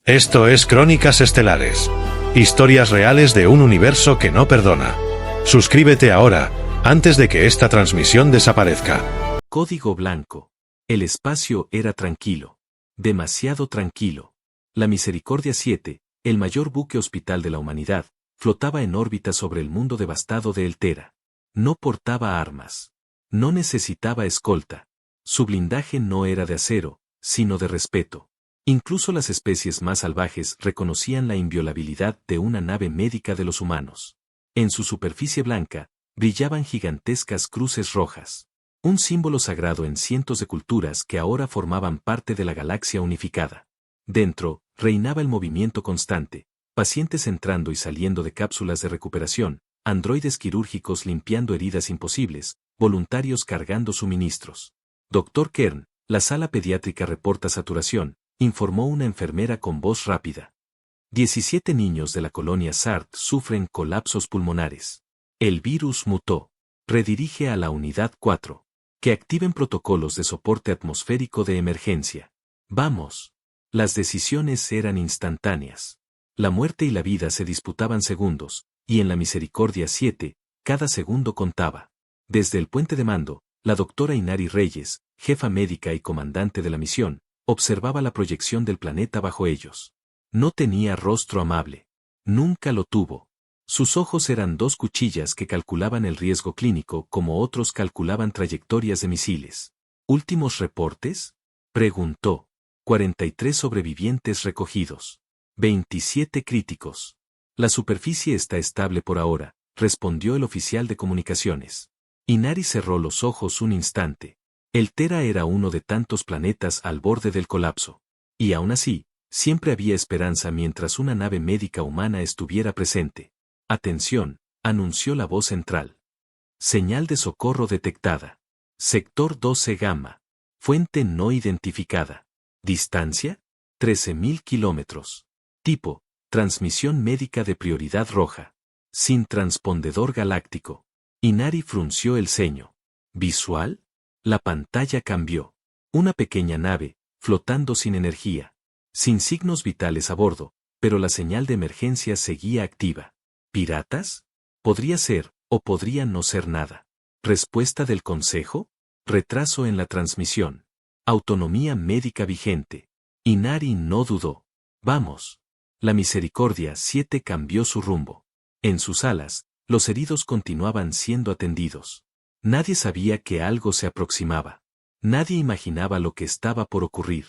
Esto es Crónicas Estelares. Historias reales de un universo que no perdona. Suscríbete ahora, antes de que esta transmisión desaparezca. Código blanco. El espacio era tranquilo. Demasiado tranquilo. La Misericordia 7, el mayor buque hospital de la humanidad, flotaba en órbita sobre el mundo devastado de Eltera. No portaba armas. No necesitaba escolta. Su blindaje no era de acero, sino de respeto. Incluso las especies más salvajes reconocían la inviolabilidad de una nave médica de los humanos. En su superficie blanca, brillaban gigantescas cruces rojas. Un símbolo sagrado en cientos de culturas que ahora formaban parte de la galaxia unificada. Dentro, reinaba el movimiento constante, pacientes entrando y saliendo de cápsulas de recuperación, androides quirúrgicos limpiando heridas imposibles, voluntarios cargando suministros. Dr. Kern, la sala pediátrica reporta saturación, informó una enfermera con voz rápida. 17 niños de la colonia SART sufren colapsos pulmonares. El virus mutó. Redirige a la unidad 4. Que activen protocolos de soporte atmosférico de emergencia. Vamos. Las decisiones eran instantáneas. La muerte y la vida se disputaban segundos, y en la Misericordia 7, cada segundo contaba. Desde el puente de mando, la doctora Inari Reyes, jefa médica y comandante de la misión, observaba la proyección del planeta bajo ellos. No tenía rostro amable. Nunca lo tuvo. Sus ojos eran dos cuchillas que calculaban el riesgo clínico como otros calculaban trayectorias de misiles. ¿Últimos reportes? Preguntó. 43 sobrevivientes recogidos. 27 críticos. La superficie está estable por ahora, respondió el oficial de comunicaciones. Inari cerró los ojos un instante. Eltera era uno de tantos planetas al borde del colapso. Y aún así, siempre había esperanza mientras una nave médica humana estuviera presente. Atención, anunció la voz central. Señal de socorro detectada. Sector 12 gamma. Fuente no identificada. Distancia: 13.000 kilómetros. Tipo: transmisión médica de prioridad roja. Sin transpondedor galáctico. Inari frunció el ceño. ¿Visual? La pantalla cambió. Una pequeña nave, flotando sin energía. Sin signos vitales a bordo, pero la señal de emergencia seguía activa. ¿Piratas? Podría ser, o podría no ser nada. ¿Respuesta del Consejo? Retraso en la transmisión. Autonomía médica vigente. Inari no dudó. Vamos. La Misericordia 7 cambió su rumbo. En sus alas, los heridos continuaban siendo atendidos. Nadie sabía que algo se aproximaba. Nadie imaginaba lo que estaba por ocurrir.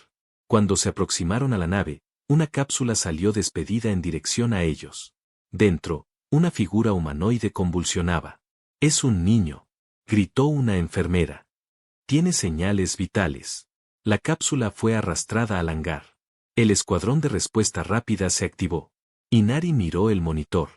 Cuando se aproximaron a la nave, una cápsula salió despedida en dirección a ellos. Dentro, una figura humanoide convulsionaba. «Es un niño», gritó una enfermera. «Tiene señales vitales». La cápsula fue arrastrada al hangar. El escuadrón de respuesta rápida se activó. Inari miró el monitor.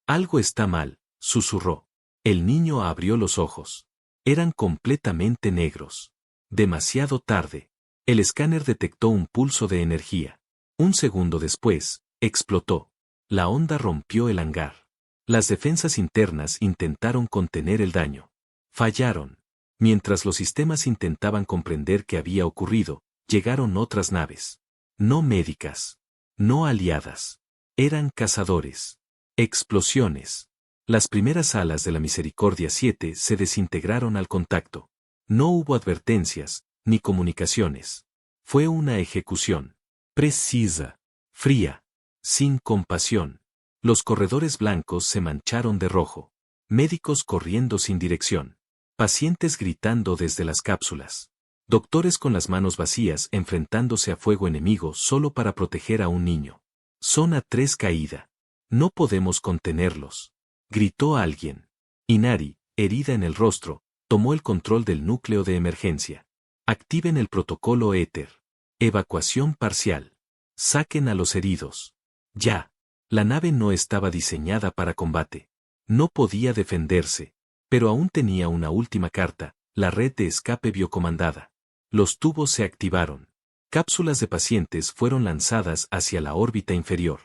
«Algo está mal», susurró. El niño abrió los ojos. Eran completamente negros. Demasiado tarde. El escáner detectó un pulso de energía. Un segundo después, explotó. La onda rompió el hangar. Las defensas internas intentaron contener el daño. Fallaron. Mientras los sistemas intentaban comprender qué había ocurrido, llegaron otras naves. No médicas. No aliadas. Eran cazadores. Explosiones. Las primeras alas de la Misericordia 7 se desintegraron al contacto. No hubo advertencias, ni comunicaciones. Fue una ejecución. Precisa. Fría. Sin compasión. Los corredores blancos se mancharon de rojo. Médicos corriendo sin dirección. Pacientes gritando desde las cápsulas. Doctores con las manos vacías enfrentándose a fuego enemigo solo para proteger a un niño. Zona 3 caída. No podemos contenerlos. Gritó alguien. Inari, herida en el rostro, tomó el control del núcleo de emergencia. Activen el protocolo éter. Evacuación parcial. Saquen a los heridos. Ya. La nave no estaba diseñada para combate. No podía defenderse. Pero aún tenía una última carta, la red de escape biocomandada. Los tubos se activaron. Cápsulas de pacientes fueron lanzadas hacia la órbita inferior.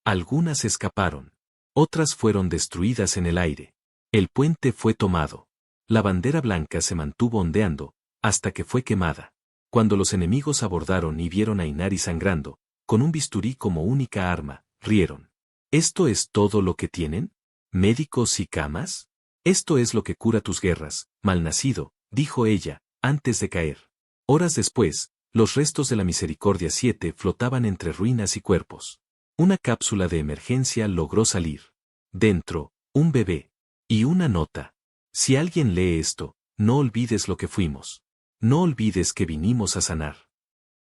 Algunas escaparon. Otras fueron destruidas en el aire. El puente fue tomado. La bandera blanca se mantuvo ondeando, hasta que fue quemada. Cuando los enemigos abordaron y vieron a Inari sangrando, con un bisturí como única arma, rieron. ¿Esto es todo lo que tienen? ¿Médicos y camas? Esto es lo que cura tus guerras, malnacido, dijo ella, antes de caer. Horas después, los restos de la Misericordia 7 flotaban entre ruinas y cuerpos. Una cápsula de emergencia logró salir. Dentro, un bebé. Y una nota. Si alguien lee esto, no olvides lo que fuimos. No olvides que vinimos a sanar.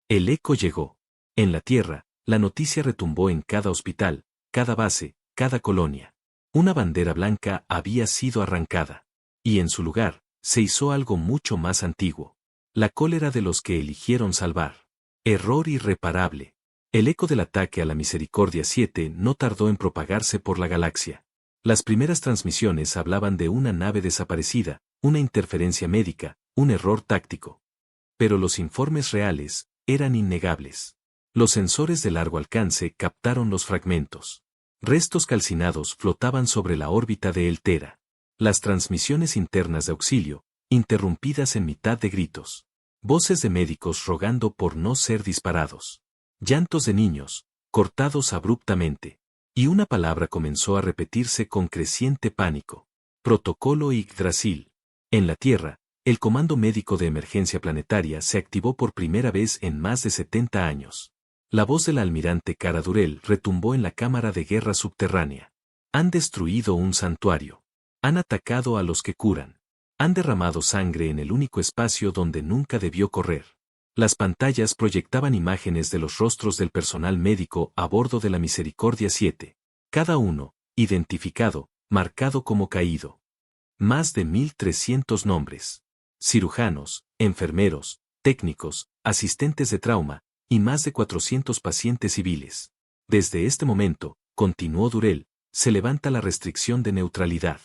El eco llegó. En la tierra, la noticia retumbó en cada hospital, cada base, cada colonia. Una bandera blanca había sido arrancada. Y en su lugar, se hizo algo mucho más antiguo. La cólera de los que eligieron salvar. Error irreparable. El eco del ataque a la Misericordia 7 no tardó en propagarse por la galaxia. Las primeras transmisiones hablaban de una nave desaparecida, una interferencia médica, un error táctico. Pero los informes reales eran innegables. Los sensores de largo alcance captaron los fragmentos. Restos calcinados flotaban sobre la órbita de Eltera. Las transmisiones internas de auxilio, interrumpidas en mitad de gritos. Voces de médicos rogando por no ser disparados. Llantos de niños, cortados abruptamente. Y una palabra comenzó a repetirse con creciente pánico. Protocolo Yggdrasil. En la Tierra, el Comando Médico de Emergencia Planetaria se activó por primera vez en más de 70 años. La voz del almirante Cara Durell retumbó en la cámara de guerra subterránea. Han destruido un santuario. Han atacado a los que curan. Han derramado sangre en el único espacio donde nunca debió correr. Las pantallas proyectaban imágenes de los rostros del personal médico a bordo de la Misericordia 7. Cada uno, identificado, marcado como caído. Más de 1.300 nombres. Cirujanos, enfermeros, técnicos, asistentes de trauma, y más de 400 pacientes civiles. Desde este momento, continuó Durell, se levanta la restricción de neutralidad.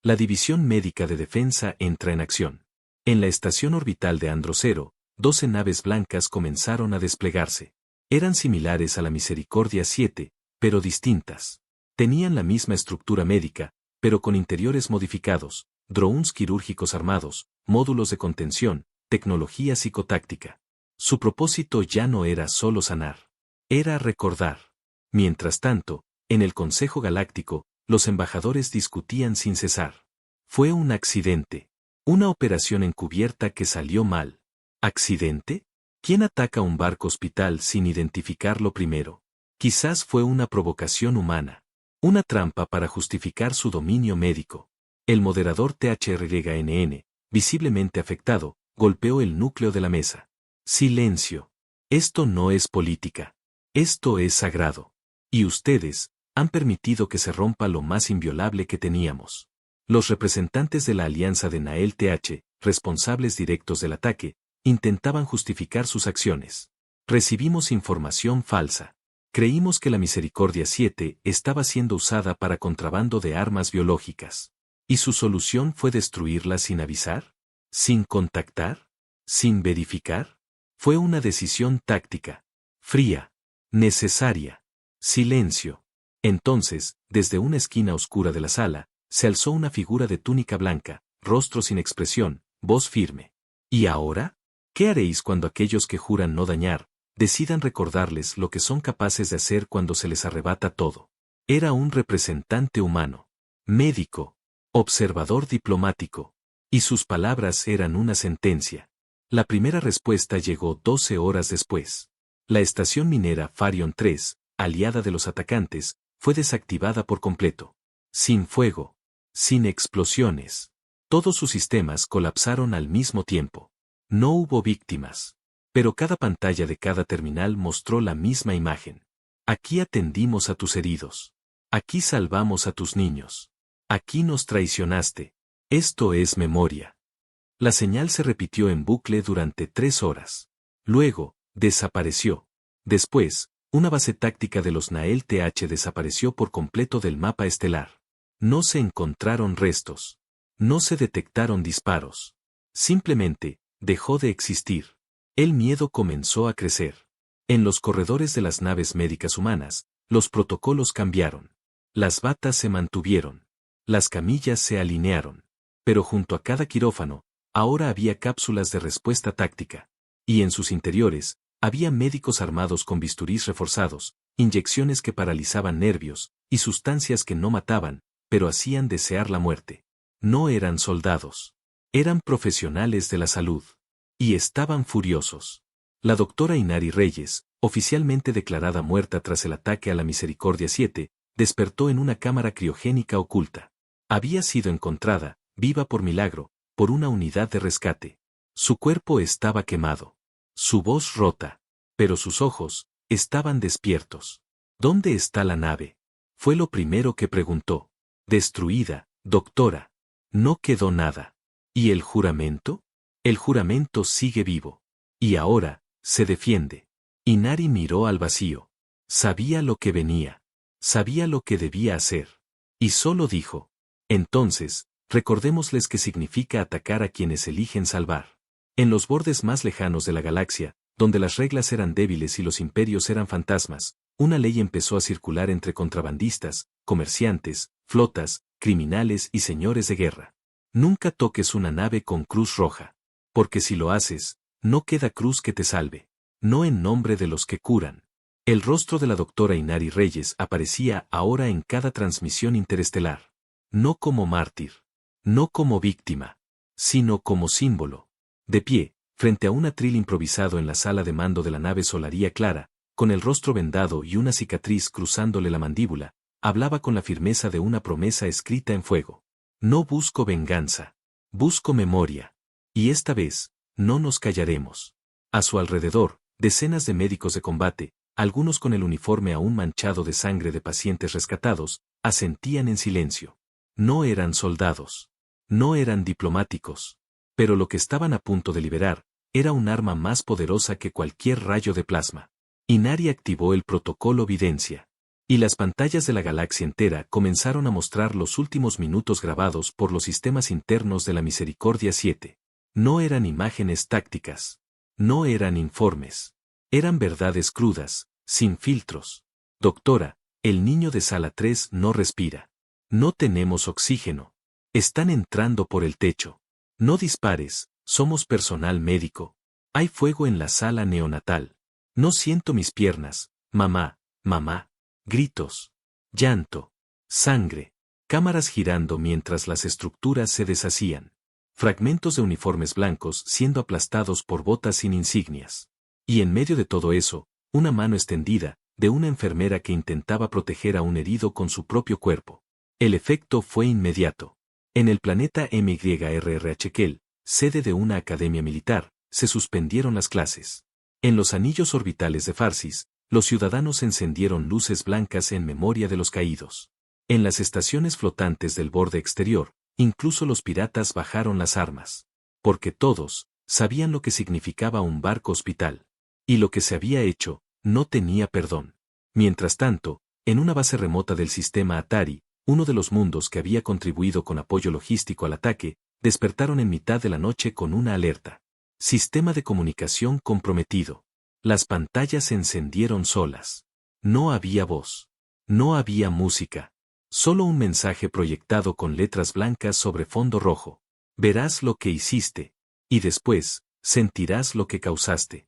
La División Médica de Defensa entra en acción. En la estación orbital de Androcero, 12 naves blancas comenzaron a desplegarse. Eran similares a la Misericordia 7, pero distintas. Tenían la misma estructura médica, pero con interiores modificados, drones quirúrgicos armados, módulos de contención, tecnología psicotáctica. Su propósito ya no era solo sanar. Era recordar. Mientras tanto, en el Consejo Galáctico, los embajadores discutían sin cesar. Fue un accidente. Una operación encubierta que salió mal. ¿Accidente? ¿Quién ataca un barco hospital sin identificarlo primero? Quizás fue una provocación humana. Una trampa para justificar su dominio médico. El moderador THRYNN, visiblemente afectado, golpeó el núcleo de la mesa. Silencio. Esto no es política. Esto es sagrado. Y ustedes han permitido que se rompa lo más inviolable que teníamos. Los representantes de la alianza de Nael TH, responsables directos del ataque, intentaban justificar sus acciones. Recibimos información falsa. Creímos que la Misericordia 7 estaba siendo usada para contrabando de armas biológicas. ¿Y su solución fue destruirla sin avisar? ¿Sin contactar? ¿Sin verificar? Fue una decisión táctica. Fría. Necesaria. Silencio. Entonces, desde una esquina oscura de la sala, se alzó una figura de túnica blanca, rostro sin expresión, voz firme. ¿Y ahora? ¿Qué haréis cuando aquellos que juran no dañar, decidan recordarles lo que son capaces de hacer cuando se les arrebata todo? Era un representante humano, médico, observador diplomático, y sus palabras eran una sentencia. La primera respuesta llegó 12 horas después. La estación minera Farion 3, aliada de los atacantes, fue desactivada por completo. Sin fuego, sin explosiones. Todos sus sistemas colapsaron al mismo tiempo. No hubo víctimas. Pero cada pantalla de cada terminal mostró la misma imagen. Aquí atendimos a tus heridos. Aquí salvamos a tus niños. Aquí nos traicionaste. Esto es memoria. La señal se repitió en bucle durante 3 horas. Luego, desapareció. Después, una base táctica de los Nael TH desapareció por completo del mapa estelar. No se encontraron restos. No se detectaron disparos. Simplemente, dejó de existir. El miedo comenzó a crecer. En los corredores de las naves médicas humanas, los protocolos cambiaron. Las batas se mantuvieron. Las camillas se alinearon. Pero junto a cada quirófano, ahora había cápsulas de respuesta táctica. Y en sus interiores, Había médicos armados con bisturís reforzados, inyecciones que paralizaban nervios, y sustancias que no mataban, pero hacían desear la muerte. No eran soldados. Eran profesionales de la salud. Y estaban furiosos. La doctora Inari Reyes, oficialmente declarada muerta tras el ataque a la Misericordia 7, despertó en una cámara criogénica oculta. Había sido encontrada, viva por milagro, por una unidad de rescate. Su cuerpo estaba quemado. Su voz rota. Pero sus ojos estaban despiertos. ¿Dónde está la nave? Fue lo primero que preguntó. Destruida, doctora. No quedó nada. ¿Y el juramento? El juramento sigue vivo. Y ahora, se defiende. Inari miró al vacío. Sabía lo que venía. Sabía lo que debía hacer. Y solo dijo. Entonces, recordémosles qué significa atacar a quienes eligen salvar. En los bordes más lejanos de la galaxia, donde las reglas eran débiles y los imperios eran fantasmas, una ley empezó a circular entre contrabandistas, comerciantes, flotas, criminales y señores de guerra. Nunca toques una nave con cruz roja. Porque si lo haces, no queda cruz que te salve. No en nombre de los que curan. El rostro de la doctora Inari Reyes aparecía ahora en cada transmisión interestelar. No como mártir. No como víctima. Sino como símbolo. De pie, frente a un atril improvisado en la sala de mando de la nave Solaria Clara, con el rostro vendado y una cicatriz cruzándole la mandíbula, hablaba con la firmeza de una promesa escrita en fuego. No busco venganza. Busco memoria. Y esta vez, no nos callaremos. A su alrededor, decenas de médicos de combate, algunos con el uniforme aún manchado de sangre de pacientes rescatados, asentían en silencio. No eran soldados. No eran diplomáticos. Pero lo que estaban a punto de liberar, era un arma más poderosa que cualquier rayo de plasma. Inari activó el protocolo Videncia. Y las pantallas de la galaxia entera comenzaron a mostrar los últimos minutos grabados por los sistemas internos de la Misericordia 7. No eran imágenes tácticas. No eran informes. Eran verdades crudas, sin filtros. Doctora, el niño de sala 3 no respira. No tenemos oxígeno. Están entrando por el techo. No dispares, somos personal médico. Hay fuego en la sala neonatal. No siento mis piernas, mamá, mamá. Gritos. Llanto. Sangre. Cámaras girando mientras las estructuras se deshacían. Fragmentos de uniformes blancos siendo aplastados por botas sin insignias. Y en medio de todo eso, una mano extendida, de una enfermera que intentaba proteger a un herido con su propio cuerpo. El efecto fue inmediato. En el planeta MYRRHKEL, sede de una academia militar, se suspendieron las clases. En los anillos orbitales de Farsis, los ciudadanos encendieron luces blancas en memoria de los caídos. En las estaciones flotantes del borde exterior, incluso los piratas bajaron las armas. Porque todos sabían lo que significaba un barco hospital. Y lo que se había hecho, no tenía perdón. Mientras tanto, en una base remota del sistema Atari, uno de los mundos que había contribuido con apoyo logístico al ataque, despertaron en mitad de la noche con una alerta. Sistema de comunicación comprometido. Las pantallas se encendieron solas. No había voz. No había música. Solo un mensaje proyectado con letras blancas sobre fondo rojo. Verás lo que hiciste. Y después, sentirás lo que causaste.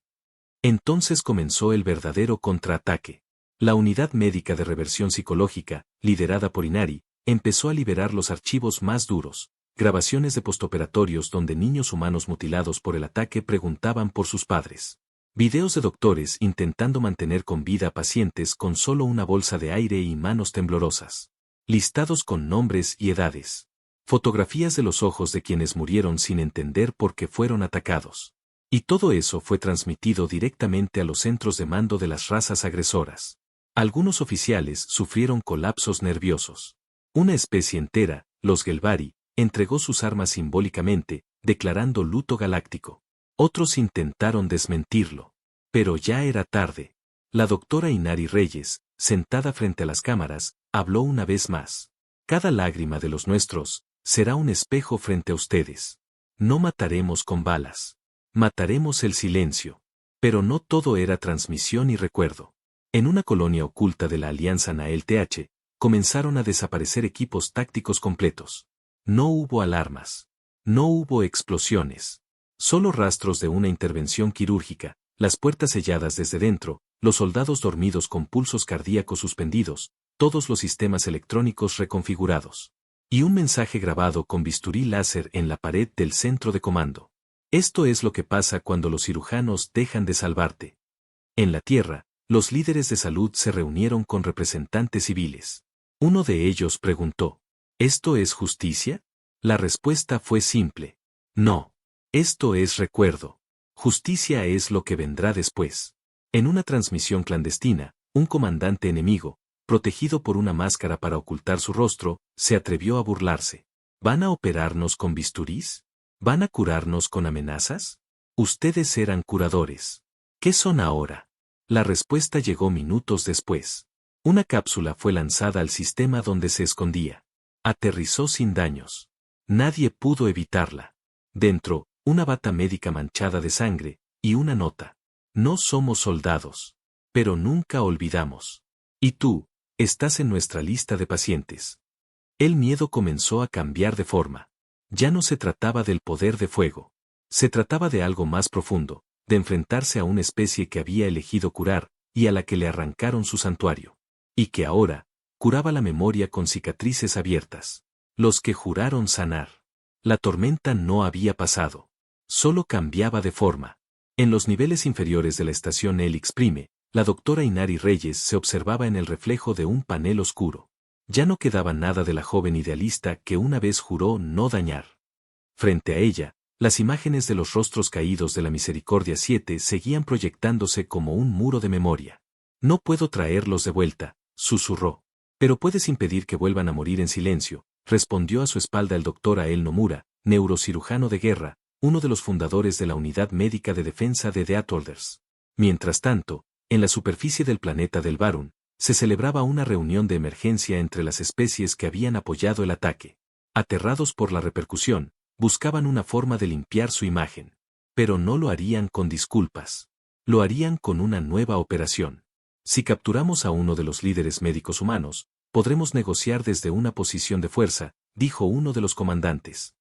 Entonces comenzó el verdadero contraataque. La unidad médica de reversión psicológica, liderada por Inari, empezó a liberar los archivos más duros. Grabaciones de postoperatorios donde niños humanos mutilados por el ataque preguntaban por sus padres. Videos de doctores intentando mantener con vida a pacientes con solo una bolsa de aire y manos temblorosas. Listados con nombres y edades. Fotografías de los ojos de quienes murieron sin entender por qué fueron atacados. Y todo eso fue transmitido directamente a los centros de mando de las razas agresoras. Algunos oficiales sufrieron colapsos nerviosos. Una especie entera, los Gelbari, entregó sus armas simbólicamente, declarando luto galáctico. Otros intentaron desmentirlo. Pero ya era tarde. La doctora Inari Reyes, sentada frente a las cámaras, habló una vez más. Cada lágrima de los nuestros, será un espejo frente a ustedes. No mataremos con balas. Mataremos el silencio. Pero no todo era transmisión y recuerdo. En una colonia oculta de la Alianza Nael-TH, comenzaron a desaparecer equipos tácticos completos. No hubo alarmas. No hubo explosiones. Solo rastros de una intervención quirúrgica, las puertas selladas desde dentro, los soldados dormidos con pulsos cardíacos suspendidos, todos los sistemas electrónicos reconfigurados. Y un mensaje grabado con bisturí láser en la pared del centro de comando. Esto es lo que pasa cuando los cirujanos dejan de salvarte. En la Tierra, los líderes de salud se reunieron con representantes civiles. Uno de ellos preguntó, ¿esto es justicia? La respuesta fue simple. No. Esto es recuerdo. Justicia es lo que vendrá después. En una transmisión clandestina, un comandante enemigo, protegido por una máscara para ocultar su rostro, se atrevió a burlarse. ¿Van a operarnos con bisturís? ¿Van a curarnos con amenazas? Ustedes eran curadores. ¿Qué son ahora? La respuesta llegó minutos después. Una cápsula fue lanzada al sistema donde se escondía. Aterrizó sin daños. Nadie pudo evitarla. Dentro, una bata médica manchada de sangre, y una nota. No somos soldados. Pero nunca olvidamos. Y tú, estás en nuestra lista de pacientes. El miedo comenzó a cambiar de forma. Ya no se trataba del poder de fuego. Se trataba de algo más profundo, de enfrentarse a una especie que había elegido curar, y a la que le arrancaron su santuario. Y que ahora, curaba la memoria con cicatrices abiertas. Los que juraron sanar. La tormenta no había pasado. Solo cambiaba de forma. En los niveles inferiores de la estación Helix Prime, la doctora Inari Reyes se observaba en el reflejo de un panel oscuro. Ya no quedaba nada de la joven idealista que una vez juró no dañar. Frente a ella, las imágenes de los rostros caídos de la Misericordia 7 seguían proyectándose como un muro de memoria. No puedo traerlos de vuelta, susurró. Pero puedes impedir que vuelvan a morir en silencio, respondió a su espalda el doctor Ael Nomura, neurocirujano de guerra, uno de los fundadores de la Unidad Médica de Defensa de The Outworlders. Mientras tanto, en la superficie del planeta del Varun, se celebraba una reunión de emergencia entre las especies que habían apoyado el ataque. Aterrados por la repercusión, buscaban una forma de limpiar su imagen. Pero no lo harían con disculpas. Lo harían con una nueva operación. Si capturamos a uno de los líderes médicos humanos, podremos negociar desde una posición de fuerza, dijo uno de los comandantes.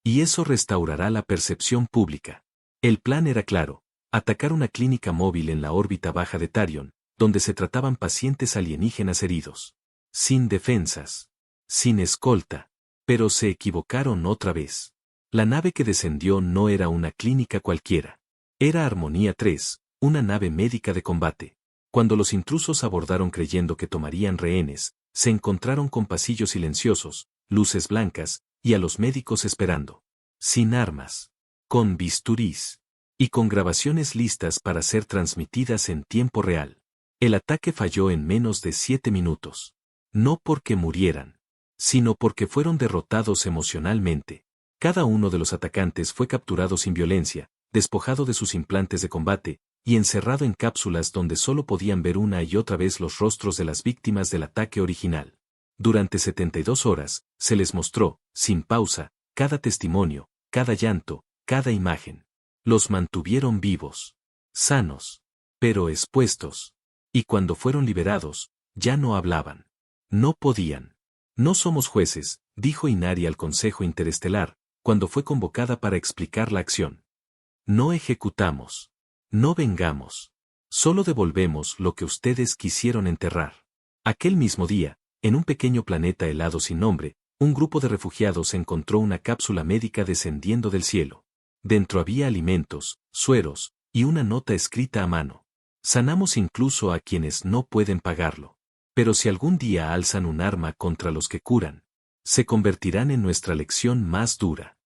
Y eso restaurará la percepción pública. El plan era claro, atacar una clínica móvil en la órbita baja de Tarion, donde se trataban pacientes alienígenas heridos. Sin defensas. Sin escolta. Pero se equivocaron otra vez. La nave que descendió no era una clínica cualquiera. Era Armonía 3, una nave médica de combate. Cuando los intrusos abordaron creyendo que tomarían rehenes, se encontraron con pasillos silenciosos, luces blancas, y a los médicos esperando. Sin armas. Con bisturís. Y con grabaciones listas para ser transmitidas en tiempo real. El ataque falló en menos de 7 minutos. No porque murieran, sino porque fueron derrotados emocionalmente. Cada uno de los atacantes fue capturado sin violencia, despojado de sus implantes de combate, y encerrado en cápsulas donde solo podían ver una y otra vez los rostros de las víctimas del ataque original. Durante 72 horas, se les mostró, sin pausa, cada testimonio, cada llanto, cada imagen. Los mantuvieron vivos, sanos, pero expuestos. Y cuando fueron liberados, ya no hablaban. No podían. No somos jueces, dijo Inari al Consejo Interestelar, cuando fue convocada para explicar la acción. No ejecutamos. No vengamos. Solo devolvemos lo que ustedes quisieron enterrar. Aquel mismo día, en un pequeño planeta helado sin nombre, un grupo de refugiados encontró una cápsula médica descendiendo del cielo. Dentro había alimentos, sueros, y una nota escrita a mano. Sanamos incluso a quienes no pueden pagarlo. Pero si algún día alzan un arma contra los que curan, se convertirán en nuestra lección más dura.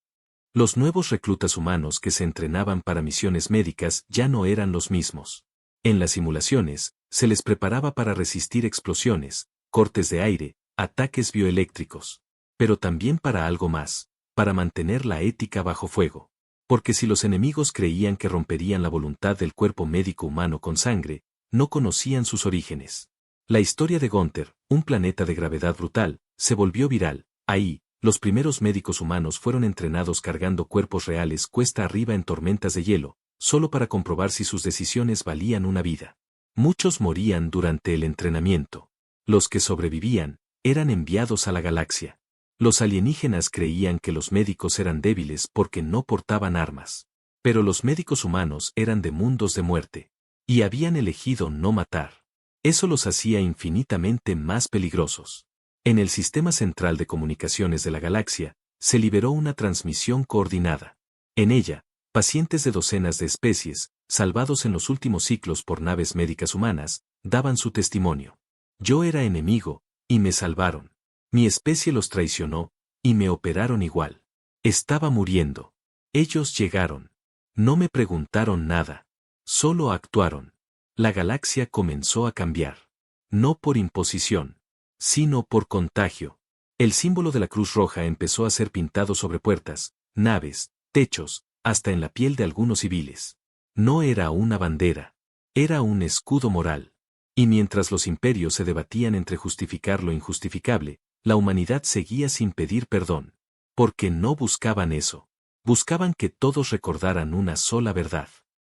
Los nuevos reclutas humanos que se entrenaban para misiones médicas ya no eran los mismos. En las simulaciones, se les preparaba para resistir explosiones, cortes de aire, ataques bioeléctricos. Pero también para algo más, para mantener la ética bajo fuego. Porque si los enemigos creían que romperían la voluntad del cuerpo médico humano con sangre, no conocían sus orígenes. La historia de Gunther, un planeta de gravedad brutal, se volvió viral. Ahí, los primeros médicos humanos fueron entrenados cargando cuerpos reales cuesta arriba en tormentas de hielo, solo para comprobar si sus decisiones valían una vida. Muchos morían durante el entrenamiento. Los que sobrevivían, eran enviados a la galaxia. Los alienígenas creían que los médicos eran débiles porque no portaban armas. Pero los médicos humanos eran de mundos de muerte. Y habían elegido no matar. Eso los hacía infinitamente más peligrosos. En el sistema central de comunicaciones de la galaxia, se liberó una transmisión coordinada. En ella, pacientes de docenas de especies, salvados en los últimos ciclos por naves médicas humanas, daban su testimonio. Yo era enemigo, y me salvaron. Mi especie los traicionó, y me operaron igual. Estaba muriendo. Ellos llegaron. No me preguntaron nada. Solo actuaron. La galaxia comenzó a cambiar. No por imposición, sino por contagio. El símbolo de la Cruz Roja empezó a ser pintado sobre puertas, naves, techos, hasta en la piel de algunos civiles. No era una bandera. Era un escudo moral. Y mientras los imperios se debatían entre justificar lo injustificable, la humanidad seguía sin pedir perdón. Porque no buscaban eso. Buscaban que todos recordaran una sola verdad.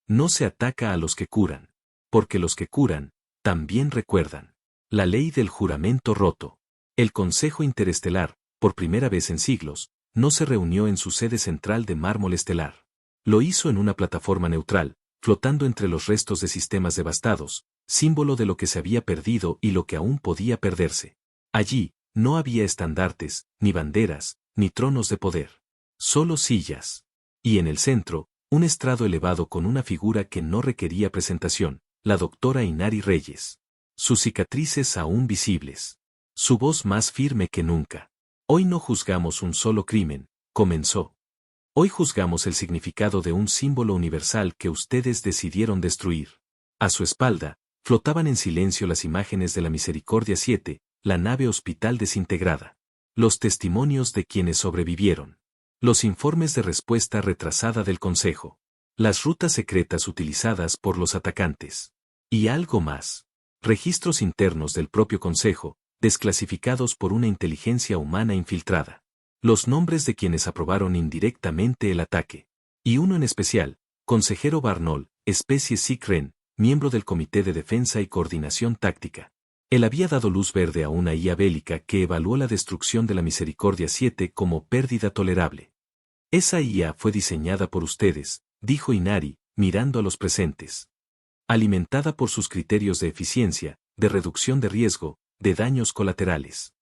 No se ataca a los que curan. Porque los que curan, también recuerdan. La ley del juramento roto. El Consejo Interestelar, por primera vez en siglos, no se reunió en su sede central de mármol estelar. Lo hizo en una plataforma neutral, flotando entre los restos de sistemas devastados, símbolo de lo que se había perdido y lo que aún podía perderse. Allí, no había estandartes, ni banderas, ni tronos de poder. Solo sillas. Y en el centro, un estrado elevado con una figura que no requería presentación, la doctora Inari Reyes. Sus cicatrices aún visibles. Su voz más firme que nunca. Hoy no juzgamos un solo crimen, comenzó. Hoy juzgamos el significado de un símbolo universal que ustedes decidieron destruir. A su espalda, flotaban en silencio las imágenes de la Misericordia 7, la nave hospital desintegrada. Los testimonios de quienes sobrevivieron. Los informes de respuesta retrasada del Consejo. Las rutas secretas utilizadas por los atacantes. Y algo más. Registros internos del propio Consejo, desclasificados por una inteligencia humana infiltrada. Los nombres de quienes aprobaron indirectamente el ataque. Y uno en especial, consejero Barnol, especie Sikren, miembro del Comité de Defensa y Coordinación Táctica. Él había dado luz verde a una IA bélica que evaluó la destrucción de la Misericordia 7 como pérdida tolerable. Esa IA fue diseñada por ustedes, dijo Inari, mirando a los presentes. Alimentada por sus criterios de eficiencia, de reducción de riesgo, de daños colaterales.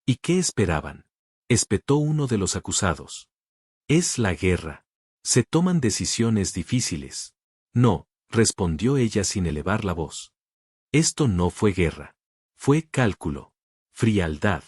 ¿Y qué esperaban? Espetó uno de los acusados. Es la guerra. Se toman decisiones difíciles. No, respondió ella sin elevar la voz. Esto no fue guerra. Fue cálculo. Frialdad.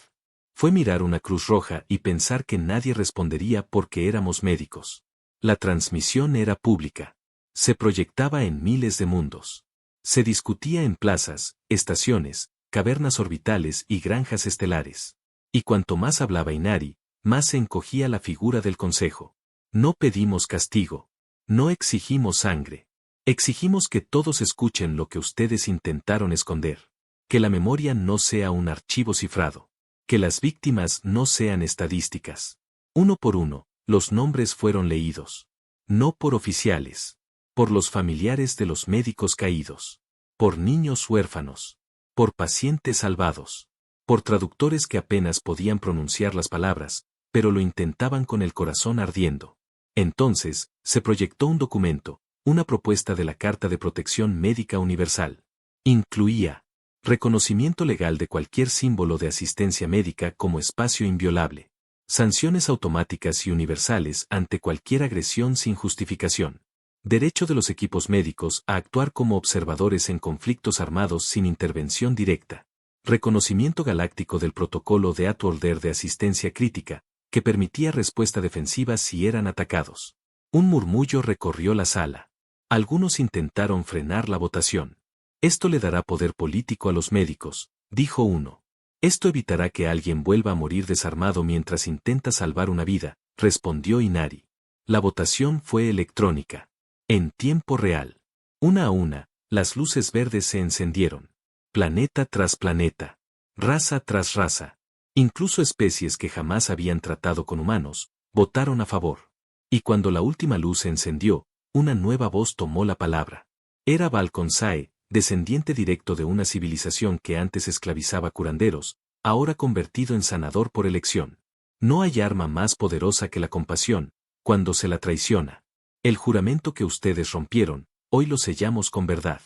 Fue mirar una Cruz Roja y pensar que nadie respondería porque éramos médicos. La transmisión era pública. Se proyectaba en miles de mundos. Se discutía en plazas, estaciones, cavernas orbitales y granjas estelares. Y cuanto más hablaba Inari, más se encogía la figura del Consejo. No pedimos castigo. No exigimos sangre. Exigimos que todos escuchen lo que ustedes intentaron esconder. Que la memoria no sea un archivo cifrado. Que las víctimas no sean estadísticas. Uno por uno, los nombres fueron leídos. No por oficiales. Por los familiares de los médicos caídos. Por niños huérfanos. Por pacientes salvados. Por traductores que apenas podían pronunciar las palabras, pero lo intentaban con el corazón ardiendo. Entonces, se proyectó un documento, una propuesta de la Carta de Protección Médica Universal. Incluía reconocimiento legal de cualquier símbolo de asistencia médica como espacio inviolable. Sanciones automáticas y universales ante cualquier agresión sin justificación. Derecho de los equipos médicos a actuar como observadores en conflictos armados sin intervención directa. Reconocimiento galáctico del protocolo de Atwolder de asistencia crítica, que permitía respuesta defensiva si eran atacados. Un murmullo recorrió la sala. Algunos intentaron frenar la votación. Esto le dará poder político a los médicos, dijo uno. Esto evitará que alguien vuelva a morir desarmado mientras intenta salvar una vida, respondió Inari. La votación fue electrónica. En tiempo real. Una a una, las luces verdes se encendieron. Planeta tras planeta. Raza tras raza. Incluso especies que jamás habían tratado con humanos, votaron a favor. Y cuando la última luz se encendió, una nueva voz tomó la palabra. Era Balconsae, descendiente directo de una civilización que antes esclavizaba curanderos, ahora convertido en sanador por elección. No hay arma más poderosa que la compasión, cuando se la traiciona. El juramento que ustedes rompieron, hoy lo sellamos con verdad.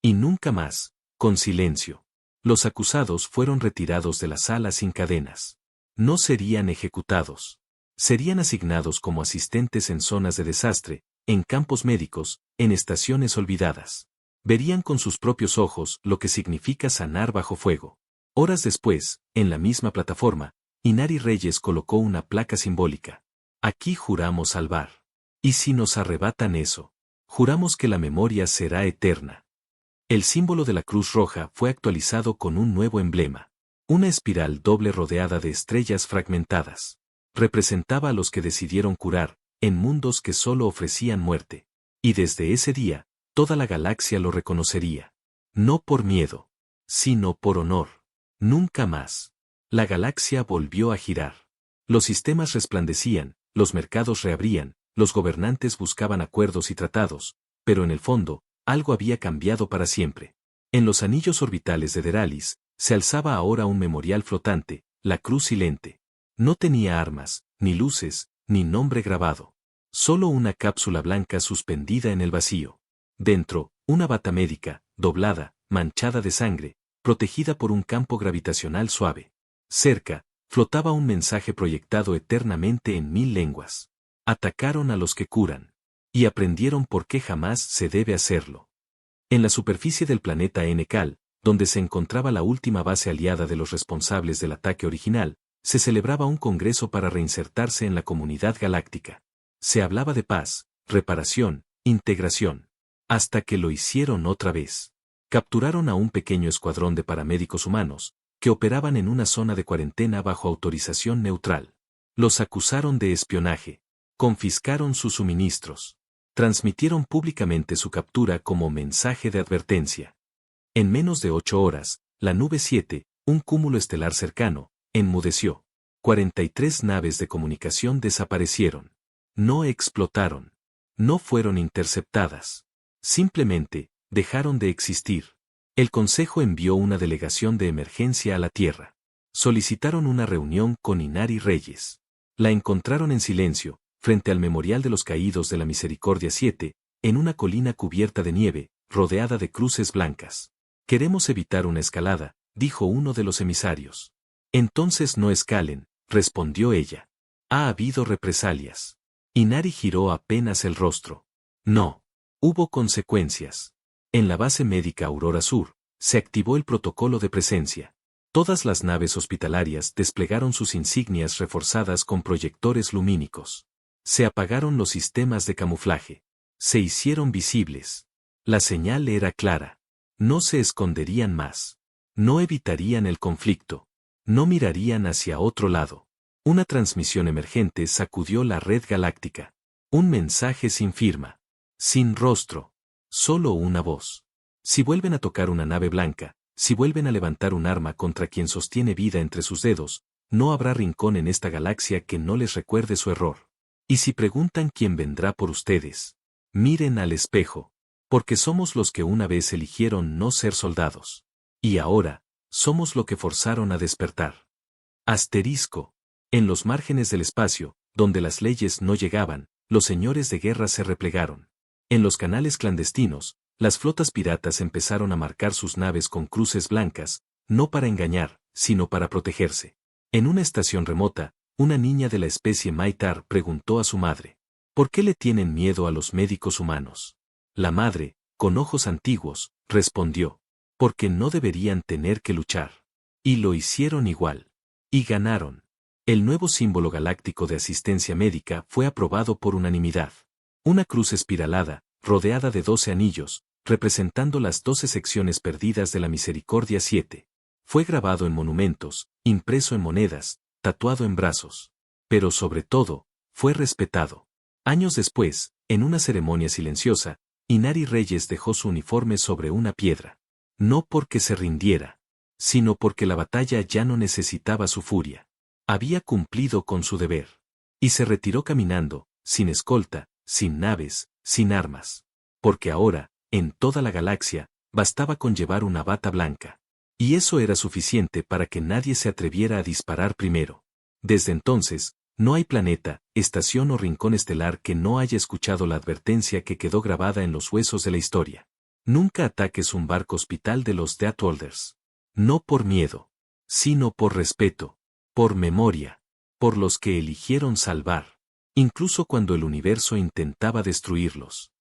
Y nunca más, con silencio. Los acusados fueron retirados de la sala sin cadenas. No serían ejecutados. Serían asignados como asistentes en zonas de desastre, en campos médicos, en estaciones olvidadas. Verían con sus propios ojos lo que significa sanar bajo fuego. Horas después, en la misma plataforma, Inari Reyes colocó una placa simbólica. Aquí juramos salvar. Y si nos arrebatan eso, juramos que la memoria será eterna. El símbolo de la Cruz Roja fue actualizado con un nuevo emblema. Una espiral doble rodeada de estrellas fragmentadas. Representaba a los que decidieron curar, en mundos que solo ofrecían muerte. Y desde ese día, toda la galaxia lo reconocería. No por miedo, sino por honor. Nunca más. La galaxia volvió a girar. Los sistemas resplandecían, los mercados reabrían, los gobernantes buscaban acuerdos y tratados, pero en el fondo, algo había cambiado para siempre. En los anillos orbitales de Deralis, se alzaba ahora un memorial flotante, la Cruz Silente. No tenía armas, ni luces, ni nombre grabado. Solo una cápsula blanca suspendida en el vacío. Dentro, una bata médica, doblada, manchada de sangre, protegida por un campo gravitacional suave. Cerca, flotaba un mensaje proyectado eternamente en 1000 lenguas. Atacaron a los que curan. Y aprendieron por qué jamás se debe hacerlo. En la superficie del planeta Enecal, donde se encontraba la última base aliada de los responsables del ataque original, se celebraba un congreso para reinsertarse en la comunidad galáctica. Se hablaba de paz, reparación, integración. Hasta que lo hicieron otra vez. Capturaron a un pequeño escuadrón de paramédicos humanos, que operaban en una zona de cuarentena bajo autorización neutral. Los acusaron de espionaje. Confiscaron sus suministros. Transmitieron públicamente su captura como mensaje de advertencia. En menos de 8 horas, la nube 7, un cúmulo estelar cercano, enmudeció. 43 naves de comunicación desaparecieron. No explotaron. No fueron interceptadas. Simplemente, dejaron de existir. El Consejo envió una delegación de emergencia a la Tierra. Solicitaron una reunión con Inari Reyes. La encontraron en silencio, frente al Memorial de los Caídos de la Misericordia 7, en una colina cubierta de nieve, rodeada de cruces blancas. Queremos evitar una escalada, dijo uno de los emisarios. Entonces no escalen, respondió ella. Ha habido represalias. Inari giró apenas el rostro. No. Hubo consecuencias. En la base médica Aurora Sur, se activó el protocolo de presencia. Todas las naves hospitalarias desplegaron sus insignias reforzadas con proyectores lumínicos. Se apagaron los sistemas de camuflaje. Se hicieron visibles. La señal era clara. No se esconderían más. No evitarían el conflicto. No mirarían hacia otro lado. Una transmisión emergente sacudió la red galáctica. Un mensaje sin firma. Sin rostro. Solo una voz. Si vuelven a tocar una nave blanca, si vuelven a levantar un arma contra quien sostiene vida entre sus dedos, no habrá rincón en esta galaxia que no les recuerde su error. Y si preguntan quién vendrá por ustedes, miren al espejo, porque somos los que una vez eligieron no ser soldados. Y ahora, somos lo que forzaron a despertar. Asterisco. En los márgenes del espacio, donde las leyes no llegaban, los señores de guerra se replegaron. En los canales clandestinos, las flotas piratas empezaron a marcar sus naves con cruces blancas, no para engañar, sino para protegerse. En una estación remota, una niña de la especie Maitar preguntó a su madre, ¿por qué le tienen miedo a los médicos humanos? La madre, con ojos antiguos, respondió, porque no deberían tener que luchar. Y lo hicieron igual. Y ganaron. El nuevo símbolo galáctico de asistencia médica fue aprobado por unanimidad. Una cruz espiralada, rodeada de 12 anillos, representando las 12 secciones perdidas de la Misericordia 7. Fue grabado en monumentos, impreso en monedas, tatuado en brazos. Pero sobre todo, fue respetado. Años después, en una ceremonia silenciosa, Inari Reyes dejó su uniforme sobre una piedra. No porque se rindiera, sino porque la batalla ya no necesitaba su furia. Había cumplido con su deber. Y se retiró caminando, sin escolta, sin naves, sin armas. Porque ahora, en toda la galaxia, bastaba con llevar una bata blanca. Y eso era suficiente para que nadie se atreviera a disparar primero. Desde entonces, No hay planeta, estación o rincón estelar que no haya escuchado la advertencia que quedó grabada en los huesos de la historia. Nunca ataques un barco hospital de los Death Holders. No por miedo, sino por respeto, por memoria, por los que eligieron salvar, incluso cuando el universo intentaba destruirlos.